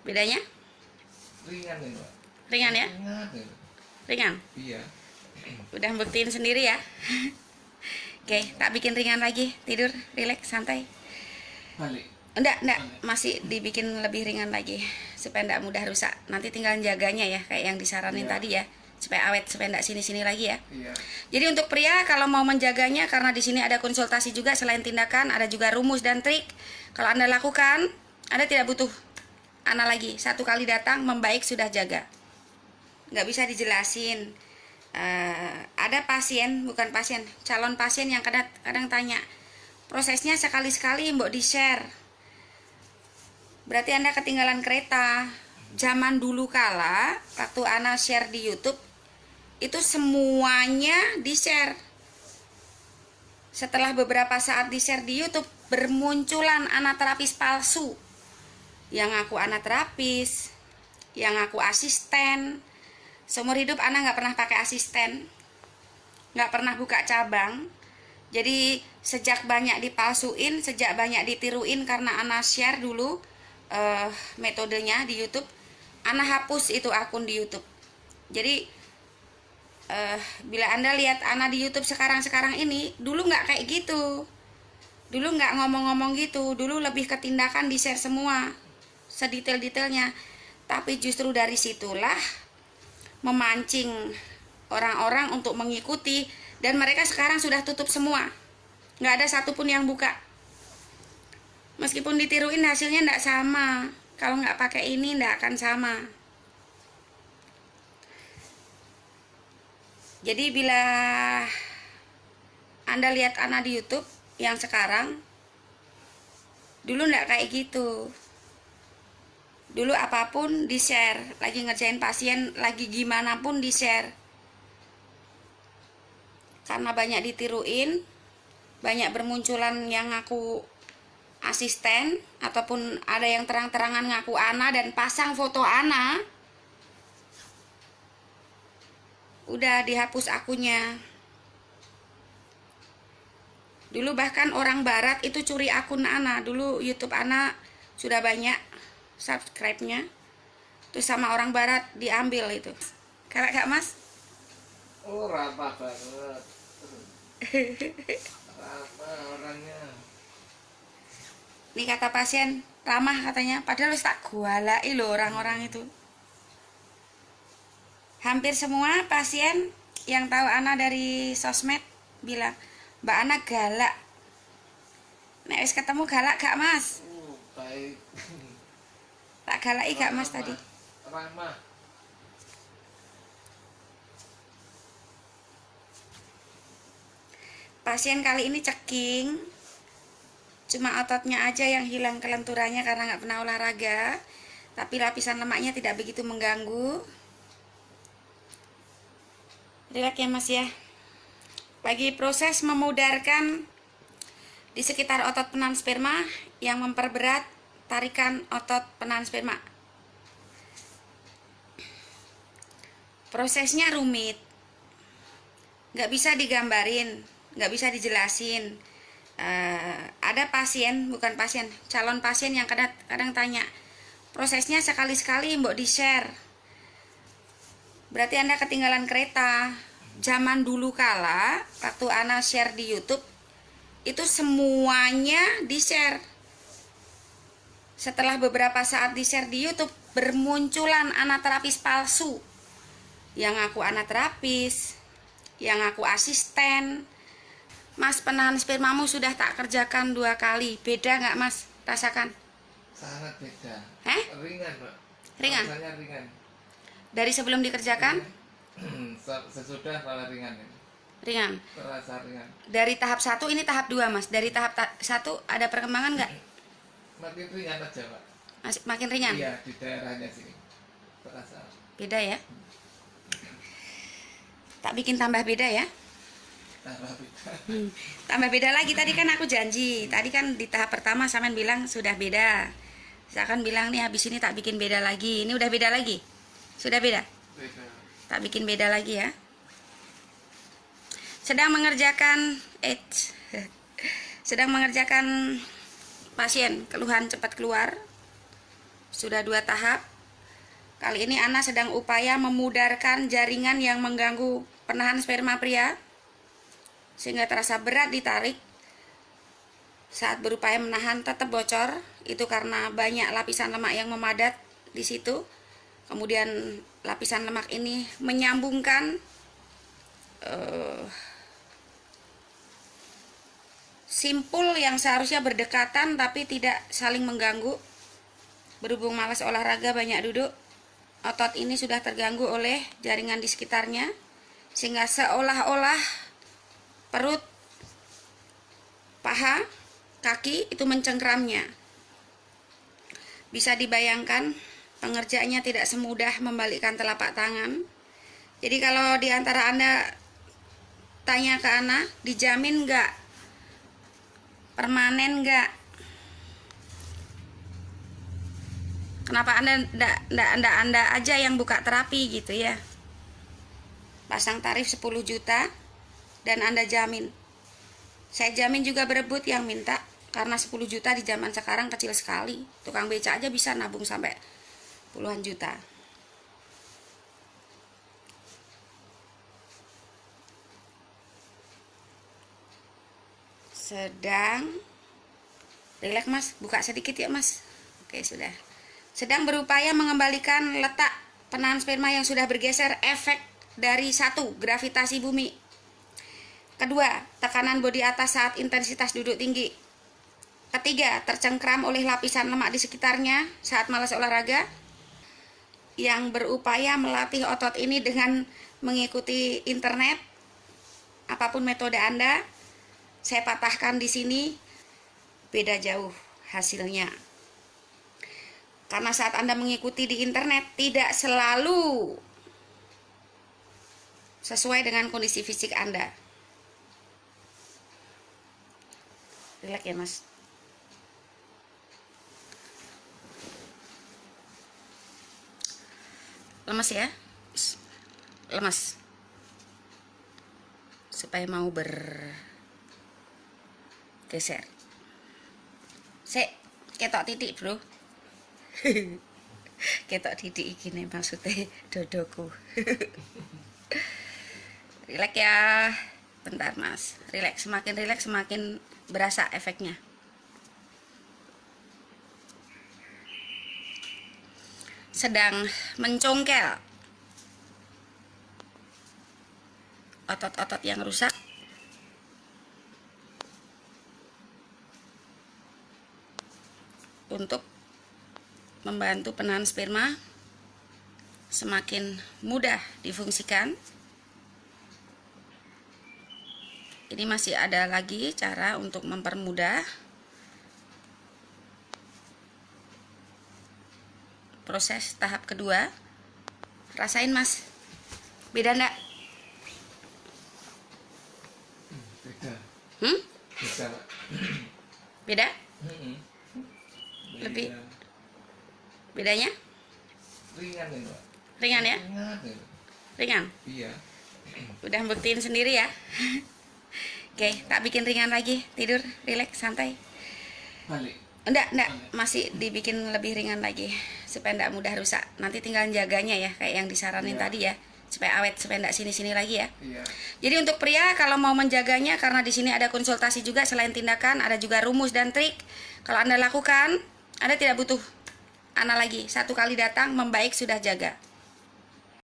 Bedanya? Ringan nih, Mbak. Ringan ya? Ringan nih. Ringan. Iya. Udah buktiin sendiri ya. Oke, tak bikin ringan lagi. Tidur, rileks, santai. Balik. Enggak, masih dibikin lebih ringan lagi supaya enggak mudah rusak. Nanti tinggal jaganya ya, kayak yang disaranin Iya. tadi ya, supaya awet, supaya enggak sini-sini lagi ya. Iya. Jadi untuk pria kalau mau menjaganya, karena di sini ada konsultasi juga selain tindakan, ada juga rumus dan trik. Kalau Anda lakukan, Anda tidak butuh Ana lagi. Satu kali datang membaik sudah jaga. Nggak bisa dijelasin. Ada pasien, bukan pasien, calon pasien yang kadang tanya, prosesnya sekali-sekali mbok di-share. Berarti Anda ketinggalan kereta. Zaman dulu kala, waktu Ana share di YouTube, itu semuanya di-share. Setelah beberapa saat di-share di YouTube, bermunculan anak terapis palsu. Yang aku anak terapis, yang aku asisten. Seumur hidup Ana nggak pernah pakai asisten, nggak pernah buka cabang. Jadi sejak banyak dipalsuin, sejak banyak ditiruin karena Ana share dulu metodenya di YouTube, Ana hapus itu akun di YouTube. Jadi bila Anda lihat Ana di YouTube sekarang ini, dulu nggak kayak gitu. Dulu nggak ngomong-ngomong gitu, dulu lebih ke tindakan di-share semua, sedetail-detailnya. Tapi justru dari situlah memancing orang-orang untuk mengikuti, dan mereka sekarang sudah tutup semua. Nggak ada satupun yang buka. Meskipun ditiruin hasilnya nggak sama. Kalau nggak pakai ini nggak akan sama. Jadi bila Anda lihat Ana di YouTube yang sekarang, dulu nggak kayak gitu. Dulu apapun di-share, lagi ngerjain pasien, lagi gimana pun di-share. Karena banyak ditiruin, banyak bermunculan yang ngaku asisten, ataupun ada yang terang-terangan ngaku Ana dan pasang foto Ana, udah dihapus akunnya. Dulu bahkan orang barat itu curi akun Ana. Dulu YouTube Ana sudah banyak subscribe-nya, terus sama orang barat diambil itu. Kayak gak mas? Oh, ramah banget. Ramah orangnya. Ini kata pasien, ramah katanya, padahal wis tak gualai loh orang-orang itu. Hampir semua pasien yang tahu Ana dari sosmed bilang, Mbak Ana galak. Nek wis ketemu galak gak mas? Baik. Tak galai gak mas tadi? Ramah. Pasien kali ini ceking, cuma ototnya aja yang hilang kelenturannya karena nggak pernah olahraga, tapi lapisan lemaknya tidak begitu mengganggu. Rileks ya mas ya. Lagi proses memudarkan di sekitar otot penahan sperma yang memperberat tarikan otot penahan sperma. Prosesnya rumit, nggak bisa digambarin, nggak bisa dijelasin. Ada pasien, bukan pasien, calon pasien yang kadang tanya, prosesnya sekali-sekali mbok di-share. Berarti Anda ketinggalan kereta. Zaman dulu kala, waktu Ana share di YouTube, itu semuanya di-share. Setelah beberapa saat di-share di YouTube, bermunculan anak terapis palsu. Yang aku anak terapis, yang aku asisten. Mas, penahan spermamu sudah tak kerjakan 2 kali. Beda nggak mas? Rasakan. Sangat beda. Ringan, Mbak. Ringan? Rasanya ringan. Dari sebelum dikerjakan? Sesudah malah ringan. Ringan. Terasa ringan. Dari tahap 1 ini tahap 2 mas. Dari tahap 1 ada perkembangan nggak? Makin ringan aja, Pak. Makin ringan? Iya, di daerahnya sini. Terasa. Beda ya? Tak bikin tambah beda ya? Tambah beda. Tambah beda lagi. Tadi kan aku janji. Tadi kan di tahap pertama sampean bilang sudah beda. Saya akan bilang nih habis ini tak bikin beda lagi. Ini udah beda lagi? Sudah beda? Beda. Tak bikin beda lagi ya. Sedang mengerjakan sedang mengerjakan pasien, keluhan cepat keluar. Sudah 2 tahap. Kali ini Ana sedang upaya memudarkan jaringan yang mengganggu penahan sperma pria, sehingga terasa berat ditarik. Saat berupaya menahan tetap bocor, itu karena banyak lapisan lemak yang memadat di situ. Kemudian lapisan lemak ini menyambungkan simpul yang seharusnya berdekatan tapi tidak saling mengganggu. Berhubung malas olahraga, banyak duduk, otot ini sudah terganggu oleh jaringan di sekitarnya, sehingga seolah-olah perut, paha, kaki itu mencengkramnya. Bisa dibayangkan pengerjaannya tidak semudah membalikkan telapak tangan. Jadi kalau diantara Anda tanya ke Ana, dijamin nggak? Permanen nggak? Kenapa Anda aja yang buka terapi gitu ya? Pasang tarif 10 juta dan Anda jamin. Saya jamin juga berebut yang minta, karena 10 juta di zaman sekarang kecil sekali. Tukang beca aja bisa nabung sampai puluhan juta. Sedang rileks Mas, buka sedikit ya Mas. Oke, sudah. Sedang berupaya mengembalikan letak penahan sperma yang sudah bergeser, efek dari 1, gravitasi bumi. Kedua, tekanan bodi atas saat intensitas duduk tinggi. Ketiga, tercengkram oleh lapisan lemak di sekitarnya saat malas olahraga. Yang berupaya melatih otot ini dengan mengikuti internet, apapun metode Anda, saya patahkan di sini, beda jauh hasilnya. Karena saat Anda mengikuti di internet tidak selalu sesuai dengan kondisi fisik Anda. Rileks ya Mas. Lemas ya. Lemas. Supaya mau bergeser. Ketok titik bro. Ketok titik gini maksudnya dodoku. Rileks ya. Bentar Mas. Rileks, semakin berasa efeknya. Sedang mencongkel otot-otot yang rusak. Untuk membantu penahan sperma semakin mudah difungsikan. Ini masih ada lagi cara untuk mempermudah proses tahap kedua. Rasain Mas, beda enggak? Beda. Bisa Pak. Beda? Beda. Lebih bedanya? Ringan ya Pak. Ringan ya? Ringan ya. Ringan? Iya. Udah buktiin sendiri ya. Oke, tak bikin ringan lagi. Tidur, rileks, santai. Balik. Enggak, masih dibikin lebih ringan lagi supaya enggak mudah rusak. Nanti tinggal jaganya ya, kayak yang disaranin Iya. tadi ya, supaya awet, supaya enggak sini-sini lagi ya. Iya. Jadi untuk pria kalau mau menjaganya, karena di sini ada konsultasi juga, selain tindakan ada juga rumus dan trik. Kalau Anda lakukan, Anda tidak butuh Ana lagi. 1 kali datang membaik sudah jaga.